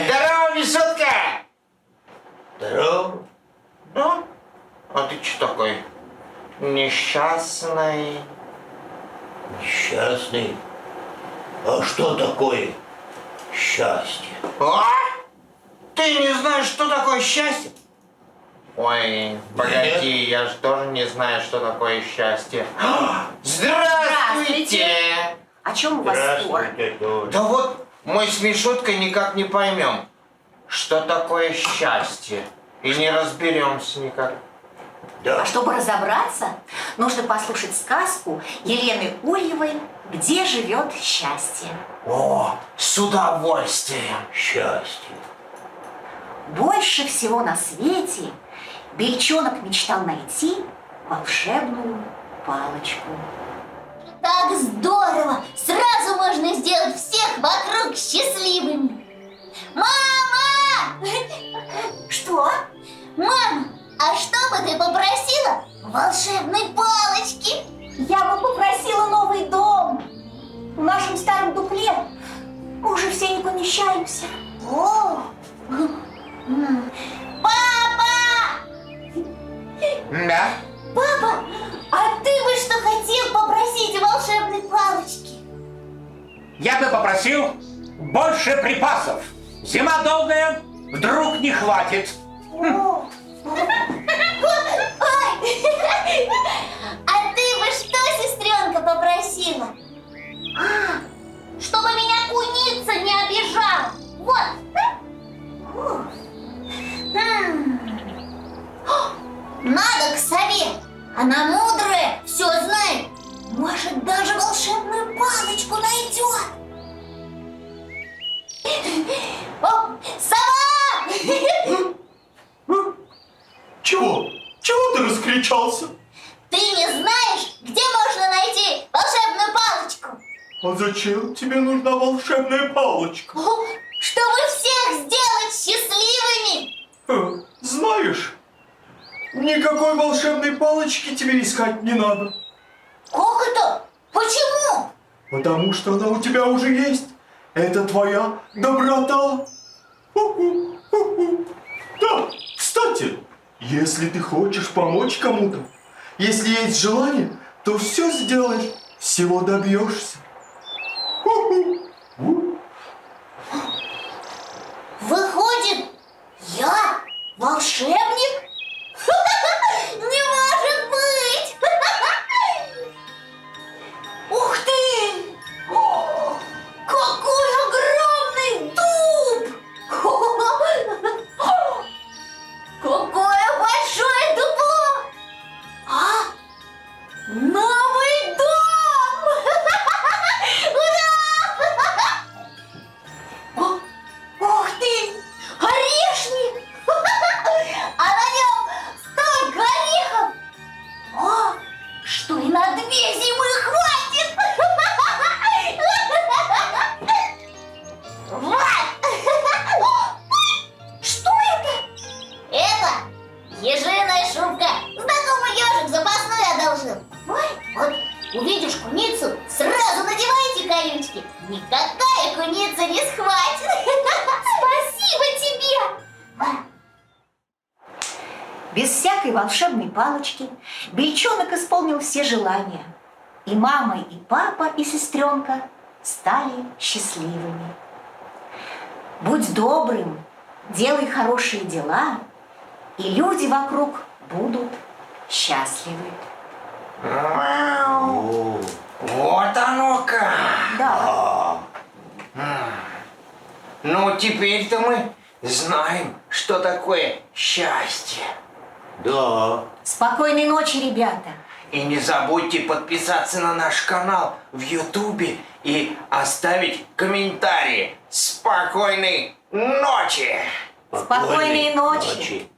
Здорово, Мишутка! Здорово. Ну, а ты что такой несчастный? Несчастный? А что такое счастье? А? Ты не знаешь, что такое счастье? Ой, погоди, я же тоже не знаю, что такое счастье. Здравствуйте! О чем у вас спор? Здравствуйте, тоже. Да вот мы с Мишуткой никак не поймем, что такое счастье. И не разберемся никак. Да. А чтобы разобраться, нужно послушать сказку Елены Ульевой «Где живет счастье». О, с удовольствием. Счастье. Больше всего на свете Бельчонок мечтал найти волшебную палочку. Так здорово! Сразу можно сделать всех вокруг счастливыми. Мама! Что? Мама, а что бы ты попросила волшебной палочки? Я бы попросила новый дом. В нашем старом дупле мы уже все не помещаемся. О! Папа! Да? Папа, а ты бы что хотел попросить волшебной палочки? Я бы попросил больше припасов. Зима долгая, вдруг не хватит. Ой. А ты бы что, сестренка, попросила? Чтобы меня куница не обижала. Вот. Надо к сове. Она мудрая, все знает. Может, даже волшебную палочку найдет. О, сова! Чего? Чего ты раскричался? Ты не знаешь, где можно найти волшебную палочку? А зачем тебе нужна волшебная палочка? Чтобы всех сделать счастливыми. Знаешь, никакой волшебной палочки тебе искать не надо. Как это? Почему? Потому что она у тебя уже есть. Это твоя доброта. Да, кстати, если ты хочешь помочь кому-то, если есть желание, то все сделаешь, всего добьешься. Выходит, я волшебник? Не может быть! Ух ты! Какой огромный дуб! Какое большое дупло! А? Новый дом! Ура! Ух ты! Орешник! А на нем столько орехов! О, что и на 2 зимы хватит! Вот! Что это? Это ежиная шубка. Знакомый ежик запасной одолжил. Ой, вот увидишь куницу, сразу надевайте колючки. Никакая куница не схватит. Спасибо тебе. Без всякой волшебной палочки Бельчонок исполнил все желания. И мама, и папа, и сестренка стали счастливыми. Будь добрым, делай хорошие дела, и люди вокруг будут счастливы. Мяу. Вот оно как! Да. Ну, теперь-то мы знаем, что такое счастье. Да. Спокойной ночи, ребята. И не забудьте подписаться на наш канал в Ютубе и оставить комментарии. Спокойной ночи! Спокойной ночи.